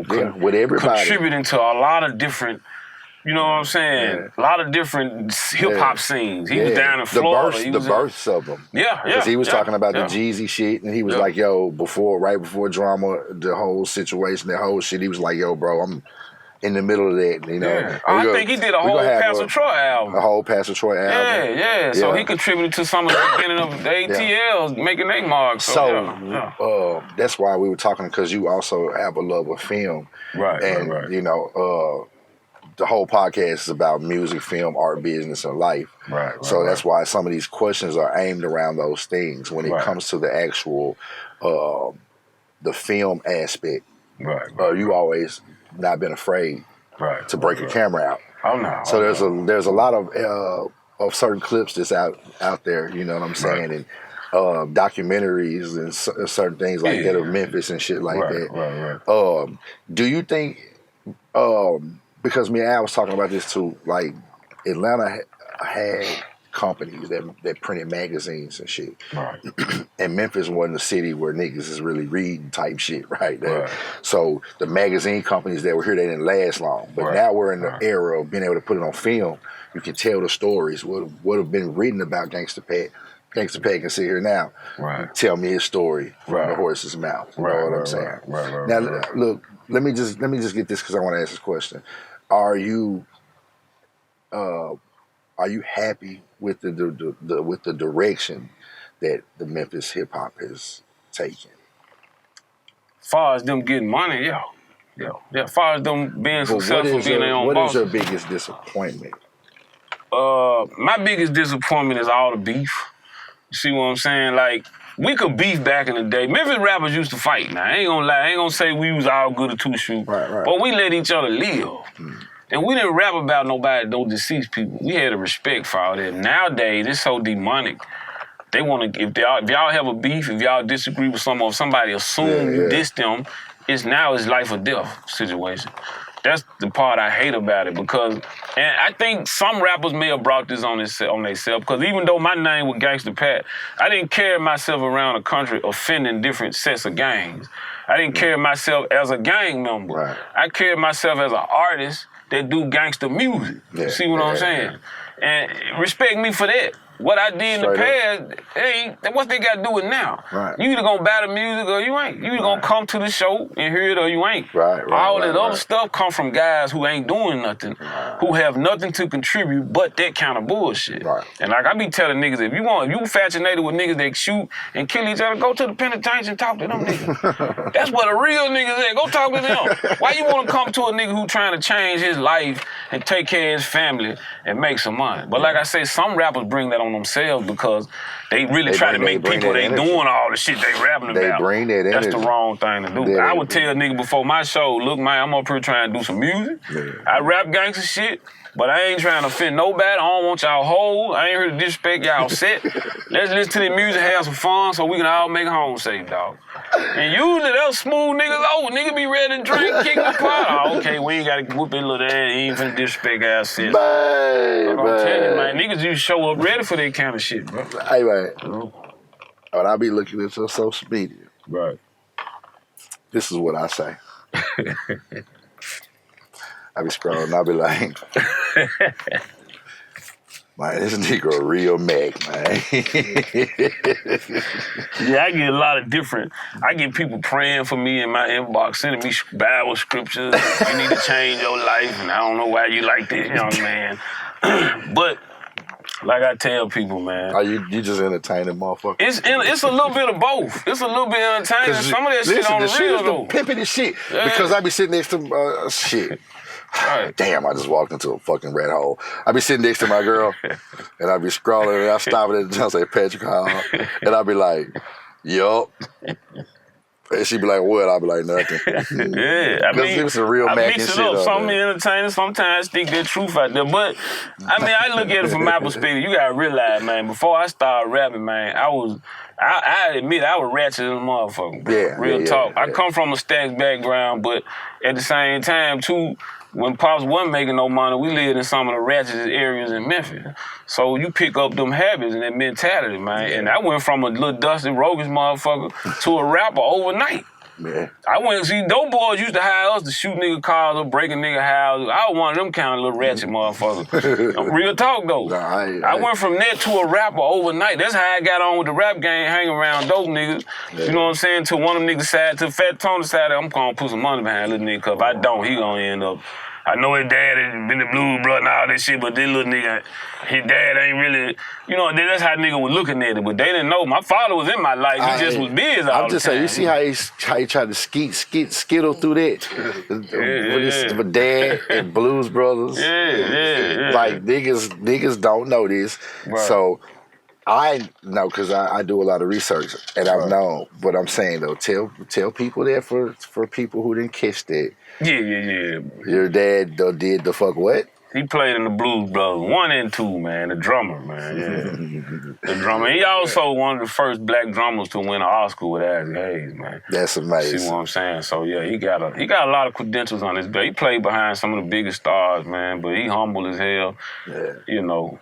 though. With everybody. Contributing to a lot of different, you know what I'm saying? Yeah. A lot of different hip-hop scenes. He was down in Florida. The births of them. Yeah. Because he was talking about the Jeezy shit, and he was like, yo, right before Drama, the whole situation, that whole shit, he was like, yo, bro, I'm in the middle of that, you know. Yeah. I think he did a whole Pastor Troy album. A whole Pastor Troy album. Yeah. So he contributed to some of the beginning of the ATLs making their mark. So that's why we were talking, because you also have a love of film. Right. You know, the whole podcast is about music, film, art, business, and life. Right. So that's why some of these questions are aimed around those things when it comes to the actual, the film aspect. You always not been afraid to break a camera out. Oh no. So there's a lot of certain clips that's out there. You know what I'm saying? And documentaries and certain things like that of Memphis and shit like that. Right. Do you think? Because me and Al was talking about this too. Like Atlanta had companies that printed magazines and shit. Right. And Memphis wasn't a city where niggas is really reading type shit right there. So the magazine companies that were here, they didn't last long. But now we're in the era of being able to put it on film. You can tell the stories, what have been written about Gangsta Pat. Gangsta Pat can sit here now. Tell me his story from the horse's mouth. You know what I'm saying? Now look, let me just get this, because I want to ask this question. Are you happy with the direction that the Memphis hip hop has taken? As far as them getting money, yeah. As far as them being successful, being their own boss. What is your biggest disappointment? My biggest disappointment is all the beef. You see what I'm saying? Like, we could beef back in the day. Memphis rappers used to fight. Now, I ain't gonna lie. I ain't gonna say we was all good at two-shoot. But we let each other live. And we didn't rap about nobody, those deceased people. We had a respect for all that. Nowadays, it's so demonic. They want to, if y'all have a beef, if y'all disagree with someone, if somebody assume you diss them, it's life or death situation. That's the part I hate about it, because, and I think some rappers may have brought this on themselves, because even though my name was Gangsta Pat, I didn't carry myself around the country offending different sets of gangs. I didn't carry myself as a gang member. I carried myself as an artist that do gangster music. See what I'm saying? And respect me for that. What I did in the past, what they got to do with now? You either gonna buy the music or you ain't. You either gonna come to the show and hear it or you ain't. All that other stuff come from guys who ain't doing nothing, who have nothing to contribute but that kind of bullshit. And like I be telling niggas, if you fascinated with niggas that shoot and kill each other, go to the penitentiary and talk to them niggas. That's what a real niggas is. Go talk to them. Why you wanna come to a nigga who trying to change his life and take care of his family and make some money? But like I say, some rappers bring that on themselves because they really try to make people they doing all the shit they rapping about. They bring that energy. That's the wrong thing to do. I would tell a nigga before my show, look, man, I'm up here trying to do some music. I rap gangster shit, but I ain't trying to offend nobody. I don't want y'all whole. I ain't here to disrespect y'all set. Let's listen to the music, have some fun, so we can all make home safe, dog. And usually those smooth niggas, nigga be ready to drink, kick the pot. Oh, okay, we ain't got to whoop his little ass. He ain't finna disrespect our set. I'm telling you, man, niggas used to show up ready for that kind of shit, bro. Hey, man. When I be looking at your social media, this is what I say. I be scrolling, I be like, man, this nigga a real Mac, man. I get a lot of different, I get people praying for me in my inbox, sending me Bible scriptures. You need to change your life, and I don't know why you like this, young man. But like I tell people, man. Are you just entertaining motherfuckers? It's a little bit of both. It's a little bit entertaining. Some of that shit on the real, though. Pimping this shit. Because I be sitting next to shit. Damn, I just walked into a fucking rat hole. I be sitting next to my girl, and I be scrolling, and I stop it and I say, Patrick Hall. And I be like, yup. And she be like, what? I be like, nothing. I mean, it was a real Mac and shit. Some entertaining, sometimes stick that truth out there. But, I mean, I look at it from my perspective. You gotta realize, man, before I started rapping, man, I admit I was ratchet as a motherfucker. Real talk. I come from a stacks background, but at the same time, too, when Pops wasn't making no money, we lived in some of the ratchetest areas in Memphis. So you pick up them habits and that mentality, man. And I went from a little dusty, roguish motherfucker to a rapper overnight. Man. I went see dope boys used to hire us to shoot nigga cars or break a nigga house. I was one of them kind of little ratchet motherfuckers. Real talk though. Nah, I went from that to a rapper overnight. That's how I got on with the rap game, hanging around dope niggas. Yeah. You know what I'm saying? To one of them niggas side, to Fat Tony side, I'm gonna put some money behind little nigga, cause if I don't, he gonna end up. I know his dad had been the blues brother and all that shit, but this little nigga, his dad ain't really, you know, that's how nigga was looking at it. But they didn't know. My father was in my life. He just was busy all the time. I'm just saying, you see how he tried to skittle through that? With dad and Blues Brothers. Yeah. Like, niggas don't know this. Right. So, I know because I do a lot of research and I've known. But I'm saying though, tell people that for people who didn't catch that. Yeah. Your dad did the fuck what? He played in the Blues Brothers 1 and 2, man. The drummer, man. Yeah. The drummer. He also one of the first black drummers to win an Oscar with Isaac Hayes, man. That's amazing. See what I'm saying? So yeah, he got a lot of credentials on his belt. He played behind some of the biggest stars, man. But he humble as hell. Yeah. You know.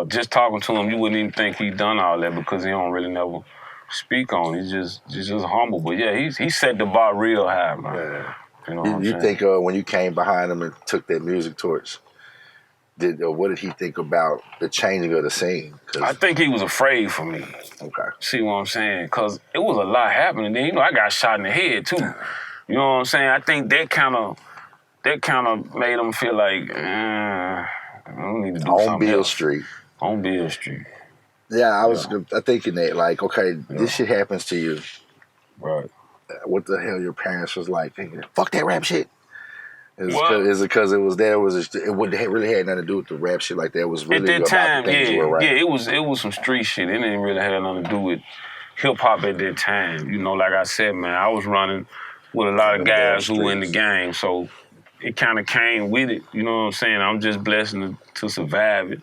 Just talking to him, you wouldn't even think he done all that because he don't really never speak on it. He's just humble. But yeah, he set the bar real high, man. Yeah. You know what I'm saying? Think when you came behind him and took that music torch, what did he think about the changing of the scene? I think he was afraid for me. Okay. See what I'm saying? Because it was a lot happening. Then, you know, I got shot in the head, too. You know what I'm saying? I think that kind of made him feel like, I don't need to do something on Beale else. Street. On Beale Street. Yeah, I was thinking that, like, okay, this shit happens to you. Right. What the hell your parents was like thinking, fuck that rap shit. Is it because it was there? It wouldn't really had nothing to do with the rap shit like that. It was really at that time, right. It was some street shit. It didn't really have nothing to do with hip hop at that time. You know, like I said, man, I was running with a lot of guys who were in the game, so it kind of came with it. You know what I'm saying? I'm just blessed to survive it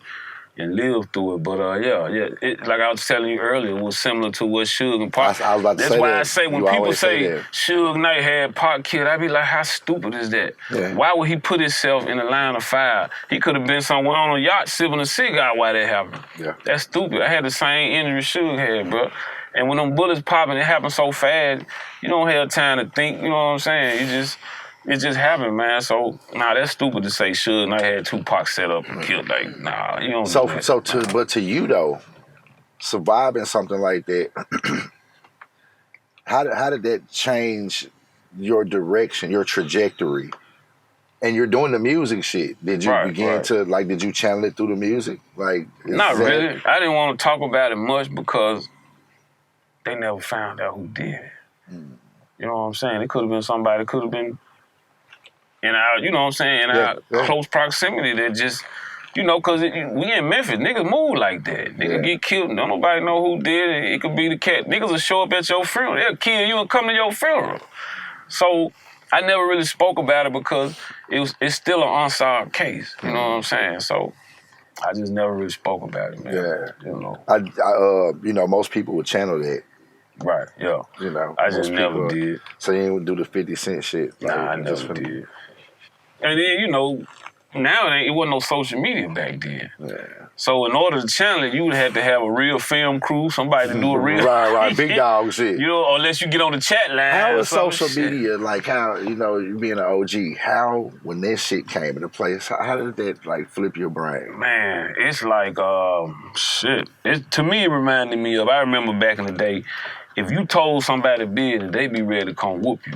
and live through it. But like I was telling you earlier, it was similar to what Suge and Pac. I was about to That's say why that. I say when people say Suge Knight had Pac killed, I be like, how stupid is that? Yeah. Why would he put himself in the line of fire? He could have been somewhere on a yacht sipping a cigar while that happened. Yeah. That's stupid. I had the same injury Suge had, bro. And when them bullets popping, it happened so fast, you don't have time to think, you know what I'm saying? It just happened, man. So, that's stupid to say Suge Knight had Tupac set up and killed. Like, you don't do that. But to you, though, surviving something like that, how did that change your direction, your trajectory? And you're doing the music shit. Did you begin to, like, did you channel it through the music? Like, not really. I didn't want to talk about it much because they never found out who did it. You know what I'm saying? It could have been somebody, could have been in our, you know what I'm saying, in our close proximity that just, you know, because we in Memphis, niggas move like that. Niggas get killed, don't nobody know who did it. It could be the cat. Niggas will show up at your funeral. They'll kill you and come to your funeral. So I never really spoke about it because it's still an unsolved case. You know what I'm saying? So I just never really spoke about it, man. Yeah. You know. You know, most people would channel that. Right, yeah. You know. I just never did. So you didn't do the 50 Cent shit? Like, I never did. And then, you know, now it wasn't no social media back then. Yeah. So in order to channel it, you would have to have a real film crew, somebody to do a real... Right, big dog shit. You know, unless you get on the chat line. How is social media, like how, you know, you being an OG, how, when that shit came into place, how did that, like, flip your brain? Man, it's like, shit. To me, it reminded me of, I remember back in the day, if you told somebody business, they be ready to come whoop you.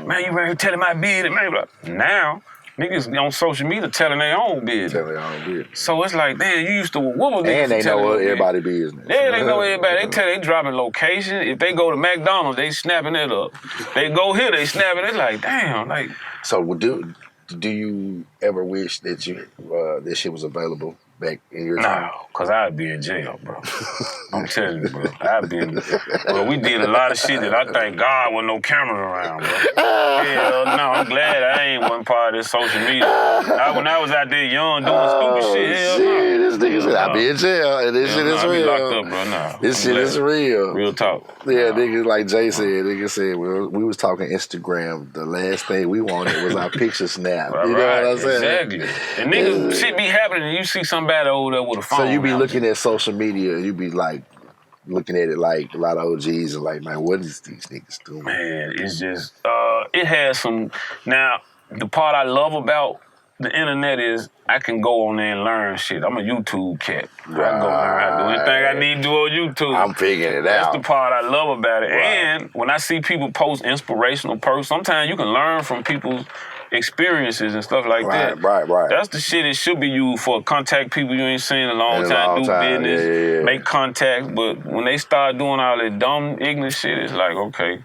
Man, you ready to tell my business, man? Now, niggas on social media telling their own business. So it's like, damn, you used to whoop niggas. And they know everybody's business. Yeah, they know everybody. They dropping location. If they go to McDonald's, they snapping it up. They go here, they snapping it. Like, damn, like. So do you ever wish that this shit was available back in your time? No, because I'd be in jail, bro. I'm telling you, bro. Bro, we did a lot of shit that I thank God with no camera around, bro. Hell no, I'm glad I ain't one part of this social media. When I was out there young doing stupid shit, hell no. This nigga said, I'll be in jail, and this shit is real. I be locked up, bro, nah. This shit is real. Real talk. Yeah, niggas like Jay said, nigga said, we was talking Instagram. The last thing we wanted was our picture snap. You know what I'm saying? Exactly. And niggas, shit be happening and you see somebody over there with a phone. So you be looking at social media and you be like, looking at it like a lot of OGs are like, man, what is these niggas doing? Man, it's just, it has some, now, the part I love about the internet is I can go on there and learn shit. I'm a YouTube cat. Right. I can go learn how to do anything I need to do on YouTube. I'm figuring it out. That's the part I love about it. Right. And when I see people post inspirational posts, sometimes you can learn from people's experiences and stuff like that. Right. That's the shit it should be used for. Contact people you ain't seen in a long time, do business, make contacts. But when they start doing all that dumb, ignorant shit, it's like, okay,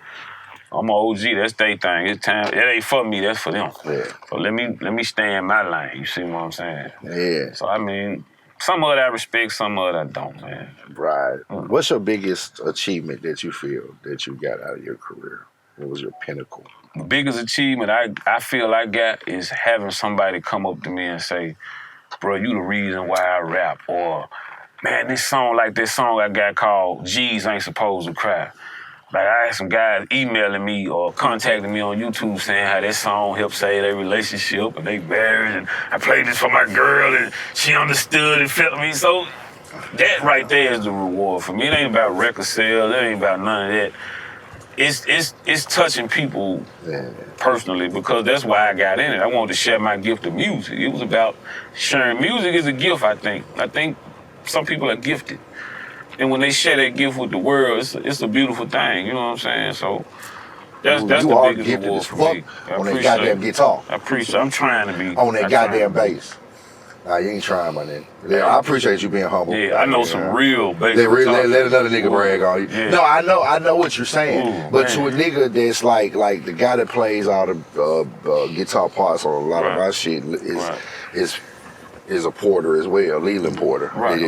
I'm an OG, that's their thing. It's time. It ain't for me, that's for them. Yeah. So let me stay in my lane. You see what I'm saying? Yeah. So I mean, some of it I respect, some of it I don't, man. Right. What's your biggest achievement that you feel that you got out of your career? What was your pinnacle? The biggest achievement I feel I got is having somebody come up to me and say, bro, you the reason why I rap. Or, man, this song like this song I got called G's Ain't Supposed to Cry. Like, I had some guys emailing me or contacting me on YouTube saying how that song helped save their relationship and they married, and I played this for my girl and she understood and felt me. So that right there is the reward for me. It ain't about record sales. It ain't about none of that. It's touching people personally, because that's why I got in it. I wanted to share my gift of music. It was about sharing. Music is a gift, I think. I think some people are gifted. And when they share that gift with the world, it's a beautiful thing, you know what I'm saying? So that's the biggest reward for me. On that goddamn guitar. I appreciate. I'm trying to be on that goddamn bass. Nah, you ain't trying, my nigga. Yeah, I appreciate you being humble. Yeah, I know some real bass. Let another nigga brag on you. Yeah. No, I know what you're saying. But to a nigga that's like the guy that plays all the guitar parts on a lot of my shit is a Porter as well, Leland Porter. Right.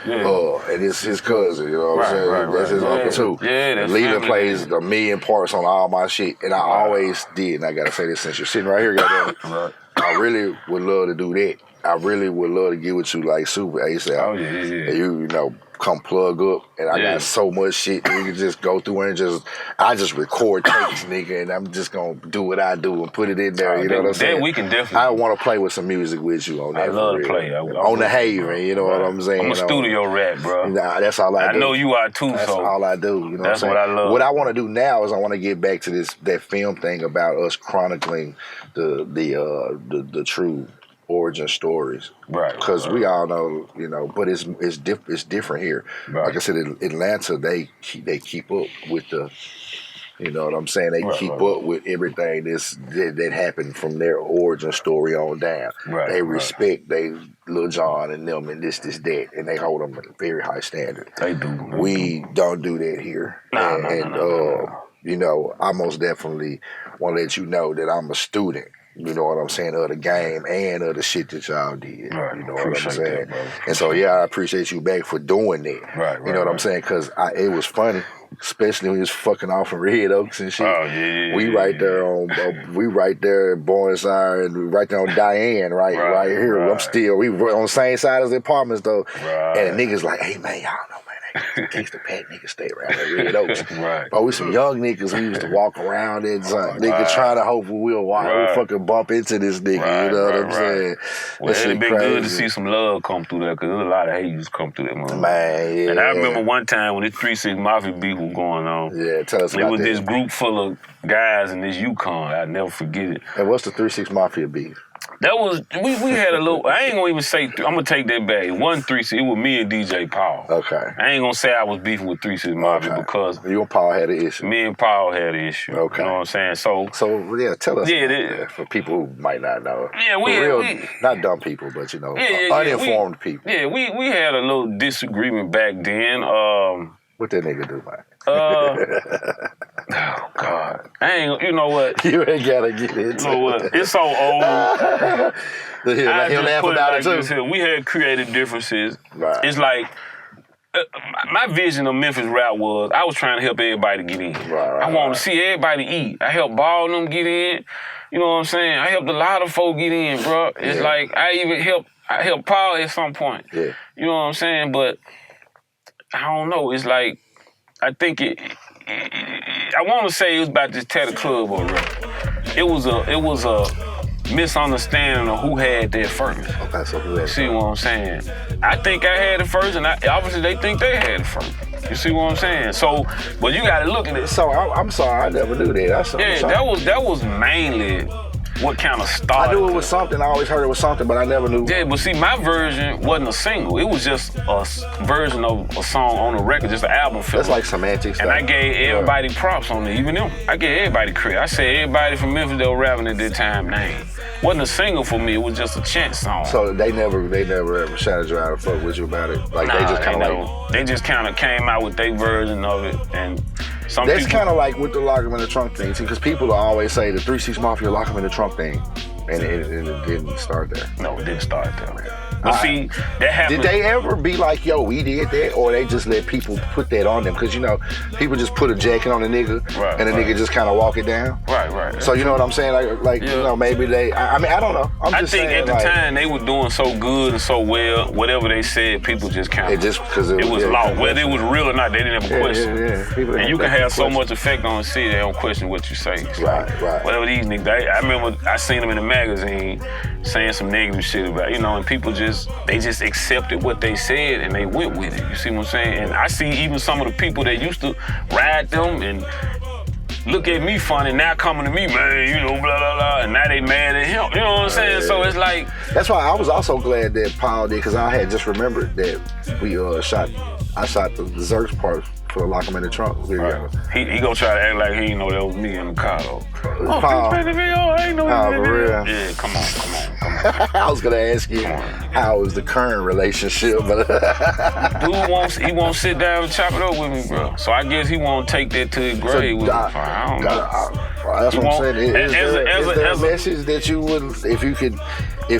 And it's his cousin, you know what I'm saying? That's his uncle too. Yeah, Leland plays a million parts on all my shit. And I always did, and I gotta say this since you're sitting right here, goddamn. I really would love to do that. I really would love to get with you like super ASAP. Oh, yeah. And you know, come plug up, and I got so much shit that you can just go through and I just record tapes, nigga, and I'm just gonna do what I do and put it in there, you know what I'm saying? We can definitely. I want to play with some music with you on that. I love to play. On the Haven, you know what I'm saying? I'm a studio rat, bro. Nah, that's all I do. I know you are too, that's all I do, you know that's what I'm saying? What I love. What I want to do now is I want to get back to that film thing about us chronicling the true origin stories, right? Because we all know, you know, but it's different here. Right. Like I said, in Atlanta, they keep up with the, you know what I'm saying? They keep up with everything that happened from their origin story on down. Right. They respect Lil Jon and them and this, that, and they hold them at a very high standard. They do. We don't do that here. No. You know, I most definitely want to let you know that I'm a student. You know what I'm saying, of the game and of the shit that y'all did. Right. You know what I'm saying? That, and so, I appreciate you back for doing that. Right. You know what I'm saying? Because it was funny, especially when you was fucking off in Red Oaks and shit. Oh, yeah. We right there in Burnside, and we right there on Diane, right here. Right. We were on the same side as the apartments, though. Right. And the niggas like, hey, man, y'all know, man. Gangsta Pat niggas stay around at Red Oaks. Right. But we some young niggas. We used to walk around and nigga trying to hope we'll fucking bump into this nigga. You know what I'm saying? Well, it'd been good to see some love come through there, because there's a lot of hate used to come through that motherfucker. Man, yeah. And I remember one time when this 3-6 Mafia beef was going on. Yeah, tell us about that. It was this group full of guys in this Yukon. I'll never forget it. And what's the 3-6 Mafia beef? That was, we had a little, I ain't gonna even say, I'm gonna take that back. It wasn't 3-6, it was me and DJ Paul. Okay. I ain't gonna say I was beefing with 3-6 Mafia because you and Paul had an issue. Me and Paul had an issue. Okay. You know what I'm saying? So tell us for people who might not know. Yeah, we not dumb people, but you know, uninformed people. Yeah, we had a little disagreement back then. What that nigga do, man? Oh, God. You know what? You ain't gotta get into it. You know what? It's so old. He'll laugh about it too. We had creative differences. Right. It's like, my vision of Memphis Rap was, I was trying to help everybody get in. I wanted to see everybody eat. I helped Ball them get in. You know what I'm saying? I helped a lot of folk get in, bro. It's like, I helped Paul at some point. Yeah. You know what I'm saying? But I don't know. It's like, I think I want to say it was about this Tatter Club already. It was a misunderstanding of who had that first. Okay, so who had it? See what I'm saying? I think I had it first, and obviously they think they had it first. You see what I'm saying? So, but you got to look at it. So I'm sorry, I never knew that. That was mainly what kind of started. I knew it was something. I always heard it was something, but I never knew. Yeah, but see, my version wasn't a single. It was just a version of a song on a record, just an album filler. That's like semantics. And I gave everybody props on it, even them. I gave everybody credit. I said everybody from Memphis that were rapping at that time name. Wasn't a single for me. It was just a chant song. So they never ever shouted you out or fuck with you about it. Like nah, they just kind of they just kind of came out with their version of it, and that's kind of like with the lock 'em in the trunk thing, because people always say the 3 6 Mafia lock 'em in the trunk thing, and it didn't start there. No, it didn't start there. But see, that happened. Did they ever be like, yo, we did that? Or they just let people put that on them? Because, you know, people just put a jacket on a nigga, and the nigga just kind of walk it down. Right. So, you know what I'm saying? Like you know, maybe they, I mean, I don't know. I think at the time they were doing so good and so well, whatever they said, people just kind of, it was law. Whether it was real or not, they didn't have a question. Yeah. And you can have so much effect on the city, they don't question what you say. So right. Whatever these niggas, I remember I seen them in the magazine saying some negative shit about, you know, and people just accepted what they said and they went with it. You see what I'm saying? And I see even some of the people that used to ride them and look at me funny, now coming to me, man, you know, blah, blah, blah, and now they mad at him. You know what I'm saying? So it's like... That's why I was also glad that Paul did, because I had just remembered that I shot the Zerks part for the Lock 'em in the Trunk video. Right. He gonna try to act like he didn't know that was me in the car, though. Paul, the video? I ain't know that was for real? Yeah, come on. I was gonna ask you how is the current relationship, but Dude won't sit down and chop it up with me, bro. So I guess he won't take that to his grave with him. I don't know. That's what I'm saying. Is there a message that you would, if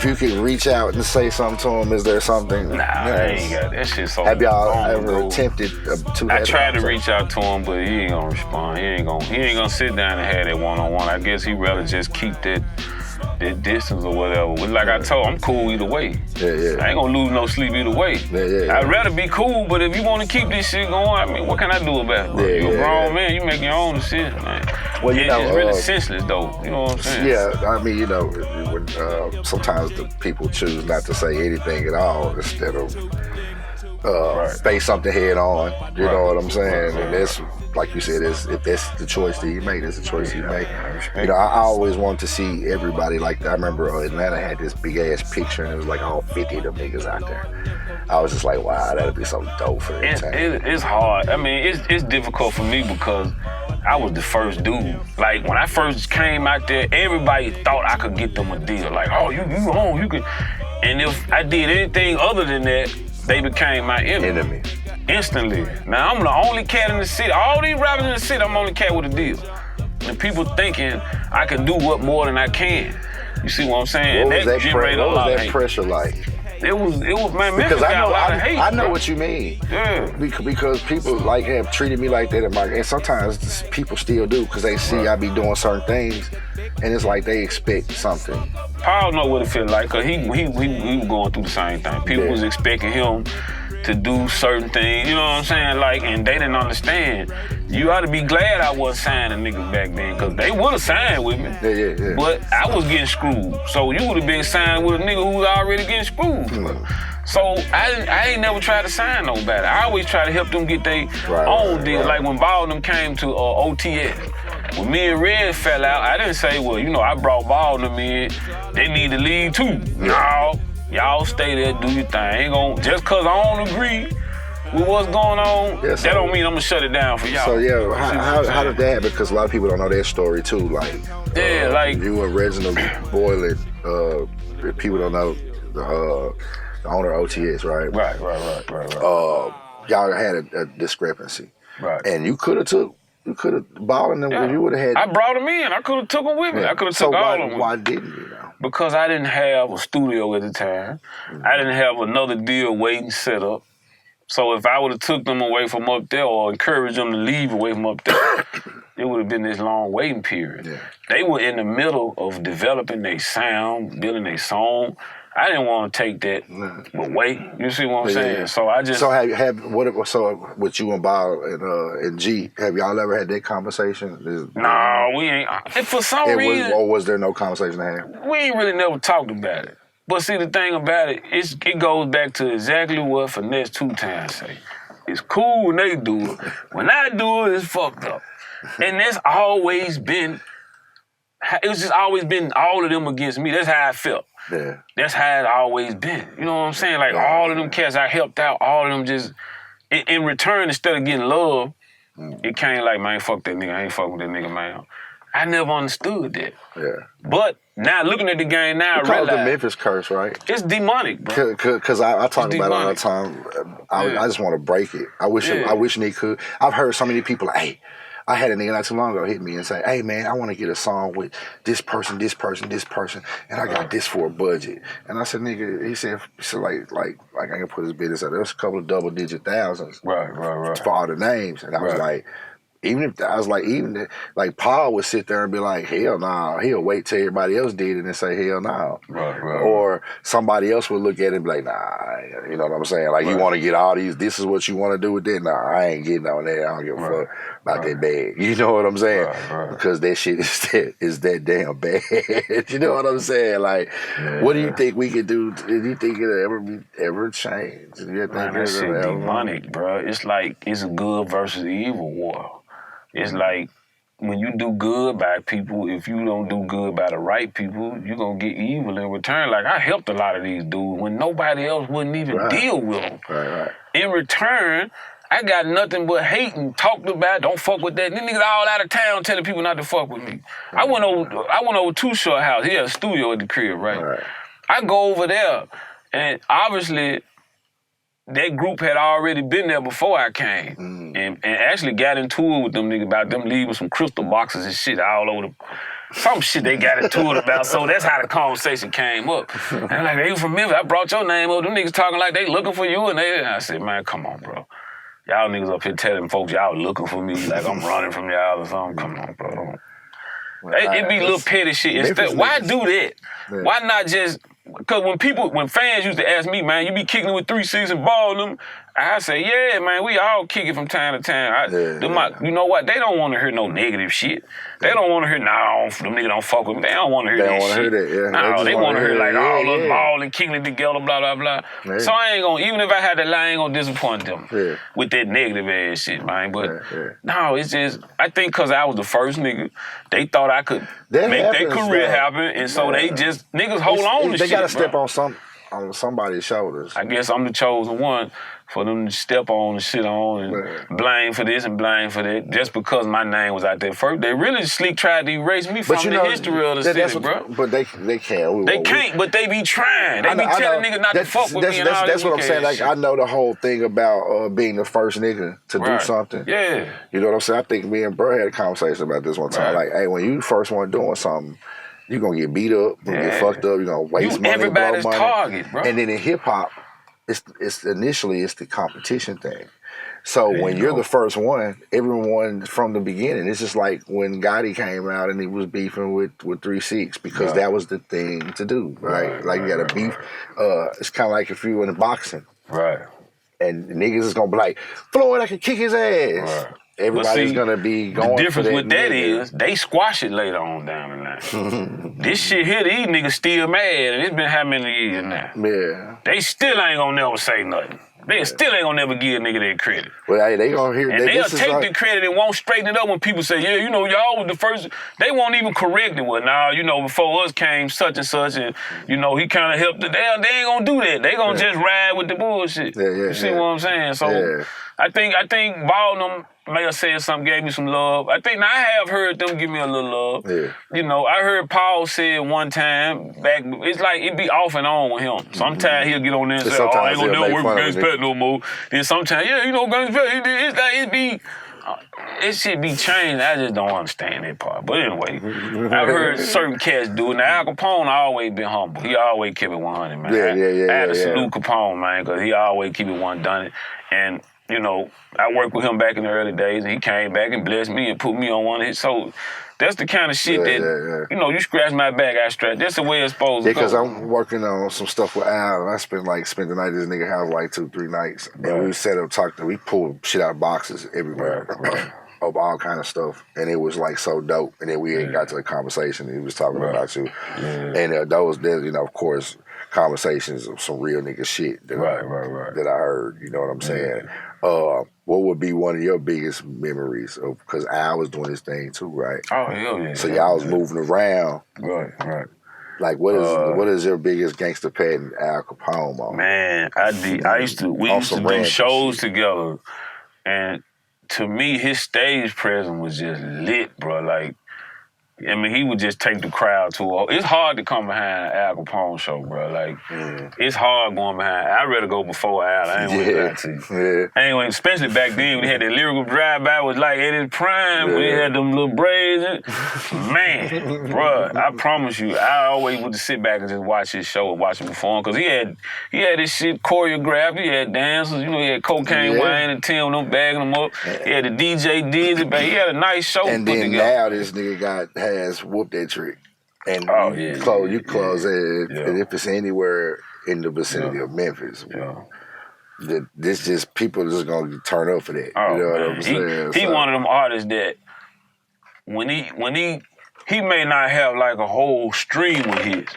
you could reach out and say something to him? Is there something? Nah, I ain't got that shit. So have y'all ever attempted to? I tried to reach out to him, but he ain't gonna respond. He ain't gonna sit down and have that one-on-one. I guess he'd rather just keep that distance or whatever. But like I told him, I'm cool either way. Yeah. I ain't gonna lose no sleep either way. Yeah. I'd rather be cool, but if you want to keep this shit going, I mean, what can I do about it, bro? You a grown man, you make your own decision, man. Well, you know, it's really senseless, though. You know what I'm saying? Yeah, I mean, you know, sometimes the people choose not to say anything at all instead of face something head on. You know what I'm saying? And that's, like you said, if that's the choice that you make, that's the choice you make. You know, I always wanted to see everybody like that. I remember Atlanta had this big ass picture, and it was like all 50 of them niggas out there. I was just like, wow, that'd be so dope for that time. It's hard. I mean, it's difficult for me because I was the first dude. Like, when I first came out there, everybody thought I could get them a deal. Like, oh, you on, you could. And if I did anything other than that, they became my enemy. Instantly. Now, I'm the only cat in the city. All these rappers in the city, I'm the only cat with a deal. And people thinking I can do what more than I can. You see what I'm saying? What was that pressure like? It was, man, because got a lot of hate. I know what you mean. Yeah. Because people like have treated me like that and sometimes people still do because they see I be doing certain things, and it's like they expect something. Paul know what it feel like, cause he was going through the same thing. People was expecting him to do certain things, you know what I'm saying? Like, and they didn't understand. You ought to be glad I wasn't signing niggas back then, cause they would have signed with me. Yeah. But I was getting screwed. So you would have been signed with a nigga who was already getting screwed. So I ain't never tried to sign nobody. I always try to help them get their own deal. Like when Ball and them came to OTS. When me and Red fell out, I didn't say, well, you know, I brought Ball and them in. They need to leave too. No. Y'all stay there, do your thing. Ain't gonna, just cause I don't agree with what's going on, that don't mean I'm gonna shut it down for y'all. So how did that happen? Because a lot of people don't know that story too. Like, like you and Reginald Boylan, if people don't know, the owner of OTS, right? Right. Y'all had a discrepancy. Right. And you could have balled in them. Yeah. You would have had. I brought them in. I could have took them with me. I could have took all of them with me. Why didn't you? Because I didn't have a studio at the time. I didn't have another deal waiting set up. So if I would have took them away from up there or encouraged them to leave away from up there, it would have been this long waiting period. Yeah. They were in the middle of developing their sound, building their song. I didn't want to take that away. You see what I'm saying? Yeah. So I just... So with you and Bob and G, have y'all ever had that conversation? No, we ain't. For some reason... Or was there no conversation to have? We ain't really never talked about it. But see, the thing about it, it goes back to exactly what Finesse 2 Times say. it's cool when they do it. When I do it, it's fucked up. And that's always been, it was just always been all of them against me. That's how I felt. Yeah. That's how it always been. You know what I'm saying? Like all of them cats I helped out, all of them just, in return, instead of getting love, it came like, man, fuck that nigga. I ain't fucking with that nigga, man. I never understood that. Yeah. But now looking at the game now, I call it realize the Memphis curse, right? it's demonic, bro. Because I talk about it all the time. I just want to break it. I wish Nick could. I've heard so many people like, hey, I had a nigga not too long ago hit me and say, hey man, I want to get a song with this person, this person, this person, and I got this for a budget. And I said, nigga, he said like I can put his business out. There's a couple of double-digit thousands. Right. For all the names. And I was like, Paul would sit there and be like, hell nah. He'll wait till everybody else did it and say, hell nah. Right. Or somebody else would look at it and be like, nah, you know what I'm saying? Like, you want to get all these, this is what you want to do with that? Nah, I ain't getting on that. I don't give a fuck about that bag. You know what I'm saying? Because that shit is that damn bad. You know what I'm saying? Like, what do you think we could do? Do you think it'll ever change? Do you think that shit demonic, bro. It's like, it's a good versus evil war. It's like, when you do good by people, if you don't do good by the right people, you're going to get evil in return. Like, I helped a lot of these dudes when nobody else wouldn't even deal with them. Right. In return, I got nothing but hate and talked about, don't fuck with that. These niggas all out of town telling people not to fuck with me. I went over Too Short house. He had a studio at the crib, right? I go over there, and obviously, that group had already been there before I came, and actually got into it with them niggas about them leaving some crystal boxes and shit all over some shit they got into it about. So that's how the conversation came up. And I'm like, hey, you from Memphis? I brought your name up. Them niggas talking like they looking for you, and I said, man, come on, bro. Y'all niggas up here telling folks y'all looking for me like I'm running from y'all or something. Come on, bro. It be little petty shit. Instead, why do that? Yeah. Why not just... Because when fans used to ask me, man, you be kicking with 3-6 and balling them, I say, yeah, man, we all kick it from time to time. You know what? They don't want to hear no negative shit. They don't want to hear, nah, them niggas don't fuck with me. They don't want to hear that shit. No, they want to hear like all us balling, kicking it together, blah, blah, blah. Yeah. So I ain't going to, even if I had to lie, I ain't going to disappoint them with that negative ass shit, man. But no, it's just, I think because I was the first nigga, they thought I could make their career happen, and so they just, niggas hold on to shit. They got to step on somebody's shoulders. I guess I'm the chosen one for them to step on and shit on and blame for this and blame for that just because my name was out there first. They really sleek tried to erase me from the history of the city, bro. But they can't. They can't, but they be trying. They be telling niggas not to fuck with me and all that's that. what I'm saying. Like, I know the whole thing about being the first nigga to do something. Yeah. You know what I'm saying? I think me and bro had a conversation about this one time. Like, hey, when you first one doing something, you're going to get beat up, you're going to get fucked up, you're going to waste money, everybody's blow money. Target, bro. And then in hip-hop, it's initially the competition thing. So when you're the first one, everyone from the beginning, it's just like when Gotti came out and he was beefing with 3-6 because that was the thing to do, right? Like you got to beef. It's kind of like if you were in boxing. Right. And niggas is going to be like, Floyd, I can kick his ass. Right. Everybody's gonna be going. The difference for with that is they squash it later on down the line. This shit here, these niggas still mad, and it's been how many years now? Yeah. They still ain't gonna never say nothing. They still ain't gonna never give a nigga that credit. Well, hey, they gonna hear. And they'll take the credit and won't straighten it up when people say, yeah, you know, y'all was the first. They won't even correct it. Well, nah, you know, before us came such and such, and you know, he kind of helped it. They ain't gonna do that. They gonna just ride with the bullshit. You see what I'm saying? So I think Ball them may have said something, gave me some love. I have heard them give me a little love. Yeah. You know, I heard Paul say one time back, it's like it be off and on with him. Sometimes he'll get on there and say, I ain't gonna never work with Gangsta Pet no more. Then sometimes, you know, Gangsta Pet, it's like it be, it should be changed. I just don't understand that part. But anyway, I've heard certain cats do it. Now, Al Capone always been humble. He always kept it 100, man. I had to salute Capone, man, because he always keep it 100. And you know, I worked with him back in the early days, and he came back and blessed me and put me on one of his. So that's the kind of shit that, you know, you scratch my back, I scratch. That's the way it's supposed to go. Yeah, because I'm working on some stuff with Al, and I spent the night at this nigga house like 2-3 nights. And we set up, we pulled shit out of boxes everywhere. Of all kind of stuff, and it was like so dope. And then we got to the conversation, and he was talking about you. And those, you know, of course, conversations of some real nigga shit that that I heard. You know what I'm saying? What would be one of your biggest memories of? Because Al was doing his thing too, right? Oh hell yeah. So y'all was moving around. Right. Like what is your biggest gangster pet and Al Capone moment? Man, we used to do shows together, and to me, his stage presence was just lit, bro. Like, I mean, he would just take the crowd to it's hard to come behind Al Capone show, bro. Like, it's hard going behind. I'd rather go before Al. I ain't want to lie to you. Anyway, especially back then when he had that lyrical drive-by was like at his prime. When he had them little braids. Man, bro, I promise you, I always would sit back and just watch his show and watch him perform because he had this shit choreographed. He had dancers. You know, he had Cocaine Wayne and Tim, them bagging them up. He had the DJ Dizzy, but he had a nice show. And then now this nigga has whooped that trick. And you close it, and if it's anywhere in the vicinity of Memphis, this just people are just gonna turn up for that. You know what I'm saying? He one of them artists that when he may not have like a whole stream of hits,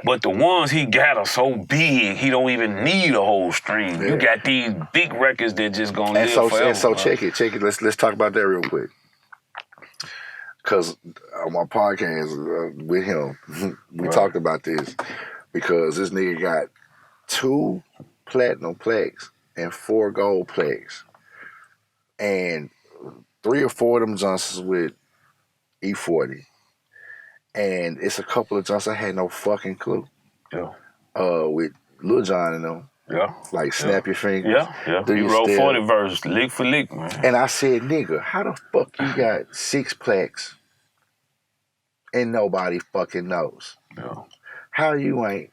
but the ones he got are so big he don't even need a whole stream. You got these big records that just gonna live forever. And so check it. Let's talk about that real quick. Because on my podcast with him, we talked about this because this nigga got 2 platinum plaques and 4 gold plaques. And 3 or 4 of them Johnsons with E40. And it's a couple of Johnsons I had no fucking clue. With Lil Jon and them. Like Snap Your Fingers. You wrote 40 verses, lick for lick, man. And I said, nigga, how the fuck you got 6 plaques and nobody fucking knows? How you ain't?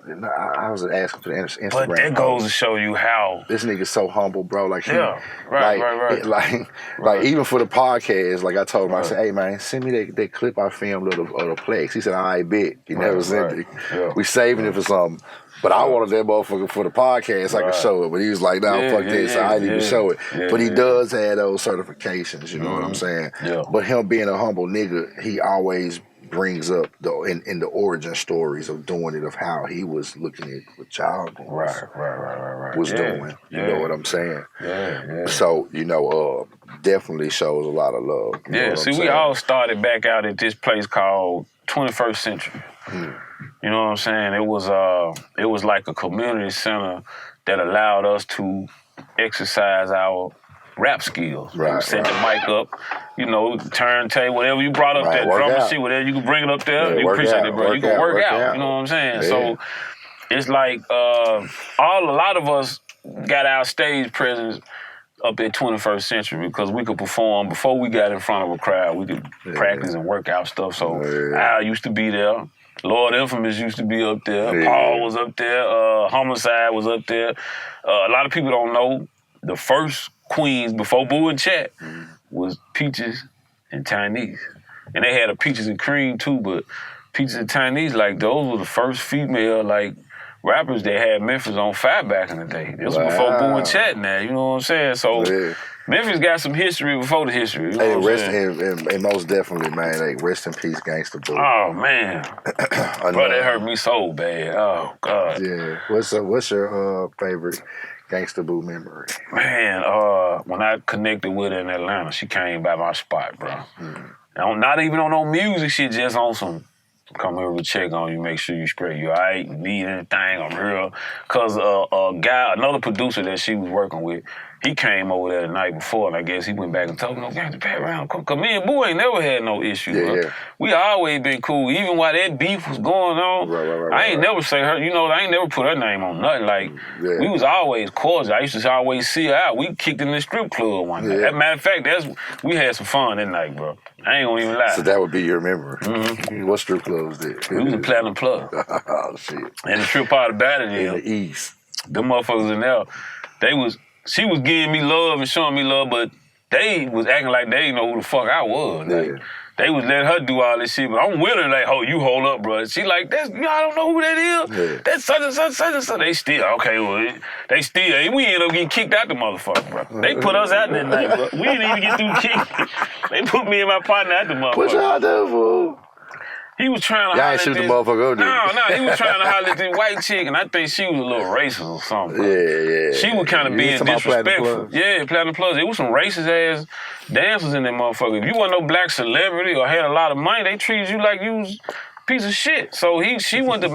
I was asking for the Instagram. But that goes to show you how this nigga's so humble, bro. Like, right. Like even for the podcast, like I told him, I said, "Hey man, send me that clip I filmed of the Plex." He said, "I bet." He never sent it. We saving it for something. But I wanted that motherfucker for the podcast so I could show it. But he was like, "No, fuck this. I didn't even show it." But he does have those certifications. You know what I'm saying? But him being a humble nigga, he always brings up in the origin stories of doing it, of how he was looking at what child was doing. You know what I'm saying? So, definitely shows a lot of love. See, we all started back out at this place called 21st Century. You know what I'm saying? It was like a community center that allowed us to exercise our rap skills. Set the mic up, turntable, whatever you brought up there, drum machine, whatever, you can bring it up there. You appreciate it, bro. You can work out. You know what I'm saying? So it's like a lot of us got our stage presence up at 21st Century because we could perform before we got in front of a crowd. We could practice and work out stuff. So Al used to be there. Lord Infamous used to be up there. Paul was up there. Homicide was up there. A lot of people don't know the first Queens before Boo and Chat was Peaches and Chinese. And they had a Peaches and Cream too, but Peaches and Chinese, like those were the first female like rappers that had Memphis on fire back in the day. This was before Boo and Chat now, you know what I'm saying? So Memphis got some history before the history. You know what I'm saying? And most definitely, man, like rest in peace, Gangsta Boo. Oh man. Bro, that hurt me so bad. Oh God. Yeah. What's your favorite Gangsta Boo memory? Man, when I connected with her in Atlanta, she came by my spot, bro. Not even on no music shit, just on some come here to check on you, make sure you straight. You all right? You need anything? I'm here. Because another producer that she was working with, he came over there the night before, and I guess he went back and told me, "Gangsta, pat around." Because me and Boo ain't never had no issue, bro. We always been cool. Even while that beef was going on, I ain't never say her, I ain't never put her name on nothing. Like, we was always cordial. I used to always see her out. We kicked in the strip club one night. As a matter of fact, we had some fun that night, bro. I ain't gonna even lie. So that would be your memory. What strip club was that? We was in Platinum Plug. Oh, shit. And the trip part about it is, in the East, them motherfuckers in there, she was giving me love and showing me love, but they was acting like they didn't know who the fuck I was. Like, they was letting her do all this shit, but I'm with her like, "Oh, you hold up, bro." She like, "Y'all don't know who that is? That's such and such, such and such." They still, okay, well, we ended up getting kicked out the motherfucker, bro. They put us out that night, bro. We didn't even get through kicking. They put me and my partner out the motherfucker. What y'all do, fool? He was trying to Y'all holler ain't at shoot the this. motherfucker up, No, he was trying to holler at this white chick, and I think she was a little racist or something. Bro. Yeah. She was kind of being disrespectful. Platinum Platinum Plus. It was some racist ass dancers in that motherfucker. If you wasn't no black celebrity or had a lot of money, they treated you like you was a piece of shit. So she went to